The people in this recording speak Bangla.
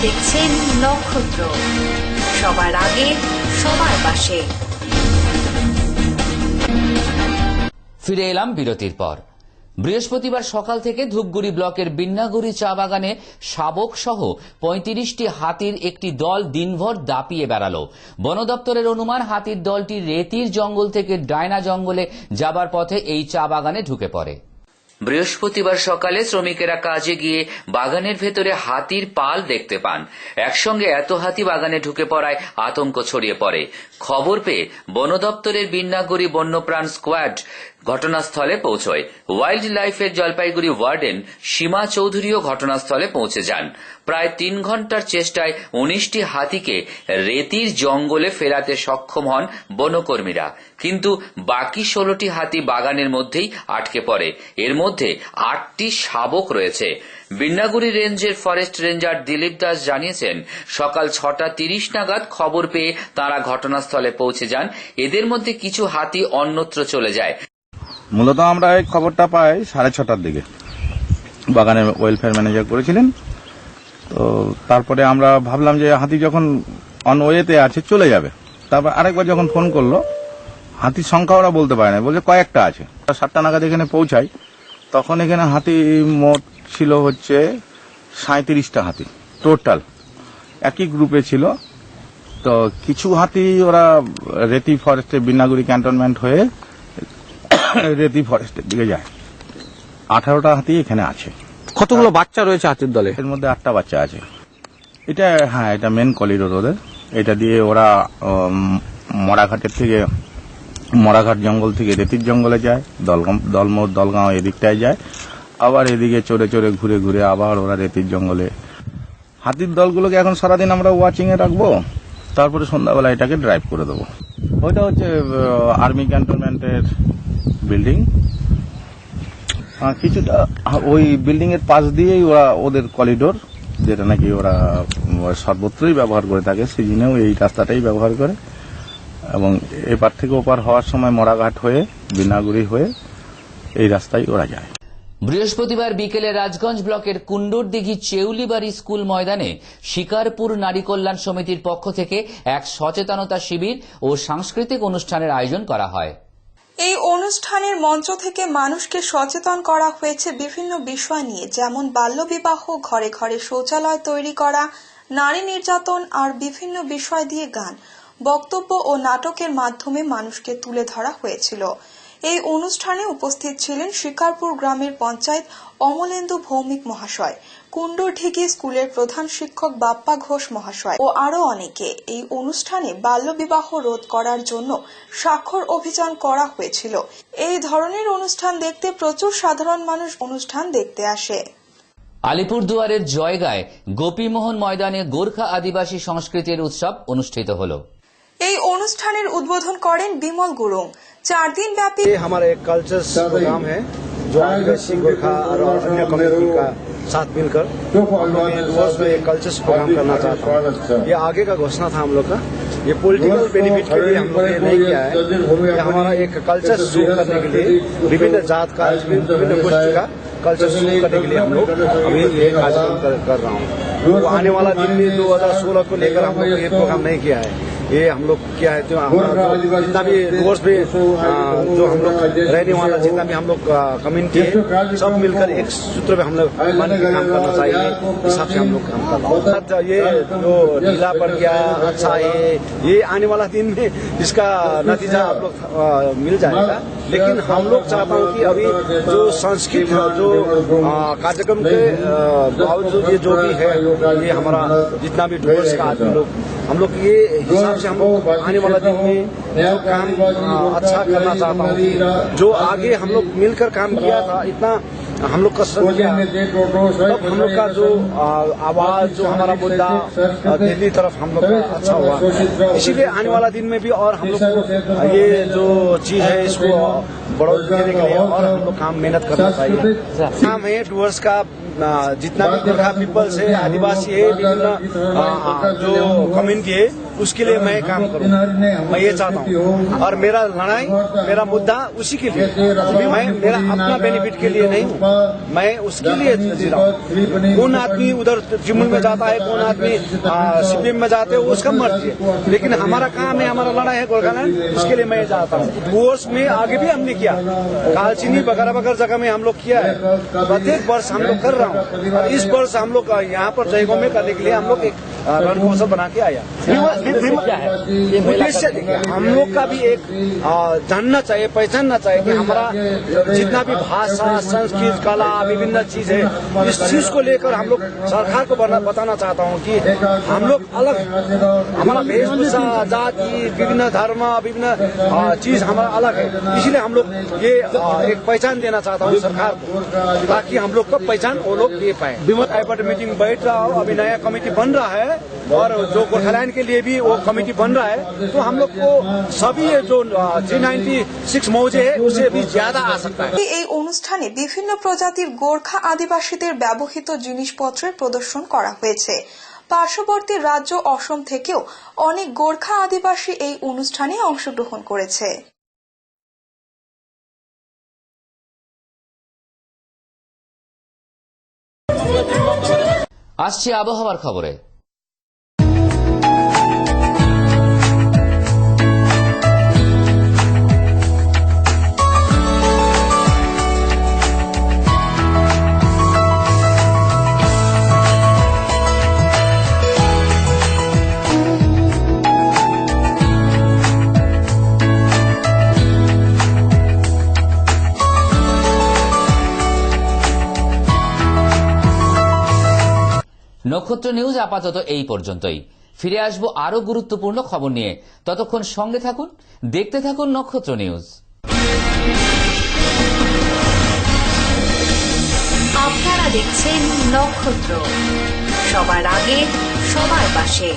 দেখছেন নক্ষত্র, সবার আগে সবার পাশে। ফিরে এলাম বিরতির পর। বৃহস্পতিবার সকাল থেকে ধূপগুড়ি ব্লকের বিন্নাগুড়ি চা বাগানে শাবক সহ ৩৫টি হাতির একটি দল দিনভর দাপিয়ে বেড়াল। বন দপ্তরের অনুমান হাতির দলটি রেতির জঙ্গল থেকে ডায়না জঙ্গলে যাবার পথে এই চা বাগানে ঢুকে পড়ে। বৃহস্পতিবার সকালে শ্রমিকেরা কাজে গিয়ে বাগানের ভেতরে হাতির পাল দেখতে পান। একসঙ্গে এত হাতি বাগানে ঢুকে পড়ায় আতঙ্ক ছড়িয়ে পড়ে। খবর পেয়ে বন দপ্তরের বিন্নাগুড়ি বন্যপ্রাণ স্কোয়াড ঘটনাস্থলে পৌঁছয়। ওয়াইল্ড লাইফের জলপাইগুড়ি ওয়ার্ডেন সীমা চৌধুরীও ঘটনাস্থলে পৌঁছে যান। প্রায় ৩ ঘন্টার চেষ্টায় ১৯টি হাতিকে রেতির জঙ্গলে ফেরাতে সক্ষম হন বনকর্মীরা, কিন্তু বাকি ১৬টি হাতি বাগানের মধ্যেই আটকে পড়ে। এর মধ্যে ৮টি শাবক রয়েছে। বিন্নাগুড়ি রেঞ্জের ফরেস্ট রেঞ্জার দিলীপ দাস জানিয়েছেন, সকাল ৬টা ৩০ নাগাদ খবর পেয়ে তাঁরা ঘটনাস্থলে পৌঁছে যান। এদের মধ্যে কিছু হাতি অন্যত্র চলে যায়। মূলত আমরা এই খবরটা পাই ৬:৩০টার দিকে, বাগানের ওয়েলফেয়ার ম্যানেজার করেছিলেন। তো তারপরে আমরা ভাবলাম যে হাতি যখন অন ওয়েতে আছে চলে যাবে। তারপর আরেকবার যখন ফোন করলো, হাতির সংখ্যা ওরা বলতে পারে না, বলছে কয়েকটা আছে। ৭টা নাগাদ এখানে পৌঁছাই, তখন এখানে হাতি মোট ছিল হচ্ছে ৩৭টা হাতি টোটাল, একই গ্রুপে ছিল। তো কিছু হাতি ওরা রেতি ফরেস্টে বিন্নাগুড়ি ক্যান্টনমেন্ট হয়ে রেতি ফরেস্টের দিকে যায়। ১৮টা হাতি এখানে আছে। কতগুলো বাচ্চা রয়েছে হাতির দলে? এর মধ্যে 8টা বাচ্চা আছে। এটা মেন করিডোর ওদের। এটা দিয়ে ওরা মরাঘাট জঙ্গল থেকে রেতির জঙ্গলে যায়, দলগাঁও এদিকটায় যায়, আবার এদিকে চড়ে চড়ে ঘুরে ঘুরে আবার ওরা রেতির জঙ্গলে। হাতির দলগুলোকে এখন সারাদিন আমরা ওয়াচিং এ রাখবো, তারপরে সন্ধ্যাবেলা এটাকে ড্রাইভ করে দেবো। ওইটা হচ্ছে আর্মি ক্যান্টনমেন্টের বিল্ডিং। কিছুটা ওই বিল্ডিং এর পাশ দিয়েই ওরা ওদের করিডোর, যেটা নাকি ওরা সর্বত্রই ব্যবহার করে থাকে, সিজনেও এই রাস্তাটাই ব্যবহার করে। এবং এপার থেকে ওপার হওয়ার সময় মরাঘাট হয়ে বিন্নাগুড়ি হয়ে এই রাস্তায় ওরা যায়। বৃহস্পতিবার বিকেলে রাজগঞ্জ ব্লকের কুন্ডুরদিঘি চেউলিবাড়ি স্কুল ময়দানে শিকারপুর নারী কল্যাণ সমিতির পক্ষ থেকে এক সচেতনতা শিবির ও সাংস্কৃতিক অনুষ্ঠানের আয়োজন করা হয়। এই অনুষ্ঠানের মঞ্চ থেকে মানুষকে সচেতন করা হয়েছে বিভিন্ন বিষয় নিয়ে, যেমন বাল্যবিবাহ, ঘরে ঘরে শৌচালয় তৈরি করা, নারী নির্যাতন আর বিভিন্ন বিষয় দিয়ে গান, বক্তব্য ও নাটকের মাধ্যমে মানুষকে তুলে ধরা হয়েছিল। এই অনুষ্ঠানে উপস্থিত ছিলেন শিকারপুর গ্রামের পঞ্চায়েত অমলেন্দু ভৌমিক মহাশয়, কুন্ডুরদিঘি স্কুলের প্রধান শিক্ষক বাপ্পা ঘোষ মহাশয় ও আরো অনেকে। এই অনুষ্ঠানে বাল্যবিবাহ রোধ করার জন্য স্বাক্ষর অভিযান করা হয়েছিল। এই ধরনের অনুষ্ঠান দেখতে প্রচুর সাধারণ মানুষ অনুষ্ঠান দেখতে আসে। আলিপুরদুয়ারের জয়গায় গোপীমোহন ময়দানে গোর্খা আদিবাসী সংস্কৃতির উৎসব অনুষ্ঠিত হল। এই অনুষ্ঠানের উদ্বোধন করেন বিমল গুরুং। 4 दिन व्यापी हमारा एक कल्चर प्रोग्राम है जो आदिवासी गोरखा और अन्य कम्युनिटी का साथ मिलकर में एक कल्चर प्रोग्राम करना चाहता हूँ। ये आगे का घोषणा था हम लोग का। ये पॉलिटिकल बेनिफिट के लिए हम लोग ने नहीं किया है। ये हमारा एक कल्चर शुरू करने के लिए विभिन्न जात का, विभिन्न गोष्ठी का कल्चर शुरू करने के लिए हम लोग अभी ये कार्यक्रम कर रहा हूँ। तो आने वाला दिन में 2016 को लेकर हम लोग ये प्रोग्राम नहीं किया है। ये हम लोग क्या है, जो हमारा जितना भी डोर्स पे जो हम लोग रहने वाला जितना भी हम लोग कम्युनिटी है, सब मिलकर एक सूत्र पे हम लोग मन के काम करना चाहिए, हिसाब से हम लोग काम कर रहे हैं। ये जो ढीला पड़ गया अच्छा है, ये आने वाला दिन में इसका नतीजा आप लोग मिल जाएगा। लेकिन हम लोग चाहता हूँ कि अभी जो संस्कृत जो कार्यक्रम के बावजूद ये जो भी है, ये हमारा जितना भी डोर्स का आदमी लोग हम लोग ये हिसाब से हम लोग आने वाला दिन में जो काम अच्छा करना चाहता हूँ कि जो आगे हम लोग मिलकर काम किया था, इतना हम लोग कसरत किया, तब हम लोग का जो आवाज जो हमारा मुद्दा दिल्ली तरफ हम लोग का अच्छा हुआ। इसीलिए आने वाला दिन में भी और हम लोग ये जो चीज है इसको बढ़ोतरी देने के लिए और हम लोग काम मेहनत करना चाहिए। काम है डूअर्स का जितना भी गोरखा पीपल्स है, आदिवासी है, विभिन्न जो कम्युनिटी है, उसके लिए मैं काम करूँ। मैं ये चाहता हूँ और मेरा लड़ाई, मेरा मुद्दा उसी के लिए। मैं मेरा अपना बेनिफिट के लिए नहीं हूँ, मैं उसके लिए जी रहा हूँ। कौन आदमी उधर जिमुल में जाता है, कौन आदमी सीपीएम में जाते हैं, उसका मर्जी है, लेकिन हमारा काम है, हमारा लड़ाई है गोरखालैंड, उसके लिए मैं जाता हूँ। वर्ष में आगे भी हमने किया, कालचिनी वगैरह वगैरह जगह में हम लोग किया है। प्रत्येक वर्ष हम लोग कर रहा हूँ और इस वर्ष हम लोग यहाँ पर जयगांव में करने के लिए हम लोग एक रणकौशल बना के आया। उद्देश्य देखिए, हम लोग का भी एक जानना चाहिए, पहचानना चाहिए कि हमारा जितना भी भाषा, संस्कृत, कला, विभिन्न चीज है, इस चीज को लेकर हम लोग सरकार को बताना चाहता हूँ कि हम लोग अलग, हमारा वेशभूषा, जाति, विभिन्न धर्म, विभिन्न चीज हमारा अलग है। इसलिए हम लोग ये एक पहचान देना चाहता हूँ सरकार को, ताकि हम लोग का पहचान वो लोग दे पाए। मीटिंग बैठ रहा हो, अभी नया कमेटी बन रहा है और जो गोरखालैंड के लिए भी वो कमेटी बन रहा है, तो हम लोग को सभी जो 396 मौजे है उससे भी ज्यादा आ सकता है। এই অনুষ্ঠানে বিভিন্ন প্রজাতির গোর্খা আদিবাসীদের ব্যবহৃত জিনিসপত্রের প্রদর্শন করা হয়েছে। পার্শ্ববর্তী রাজ্য অসম থেকেও অনেক গোর্খা আদিবাসী এই অনুষ্ঠানে অংশগ্রহণ করেছে। আসছে আবহাওয়ার খবরে। নক্ষত্র নিউজ আপাতত এই পর্যন্তই। ফিরে আসবো আরো গুরুত্বপূর্ণ খবর নিয়ে। ততক্ষণ সঙ্গে থাকুন, দেখতে থাকুন নক্ষত্র নিউজ। আপনারা দেখছেন নক্ষত্র, সবার আগে সবার পাশে।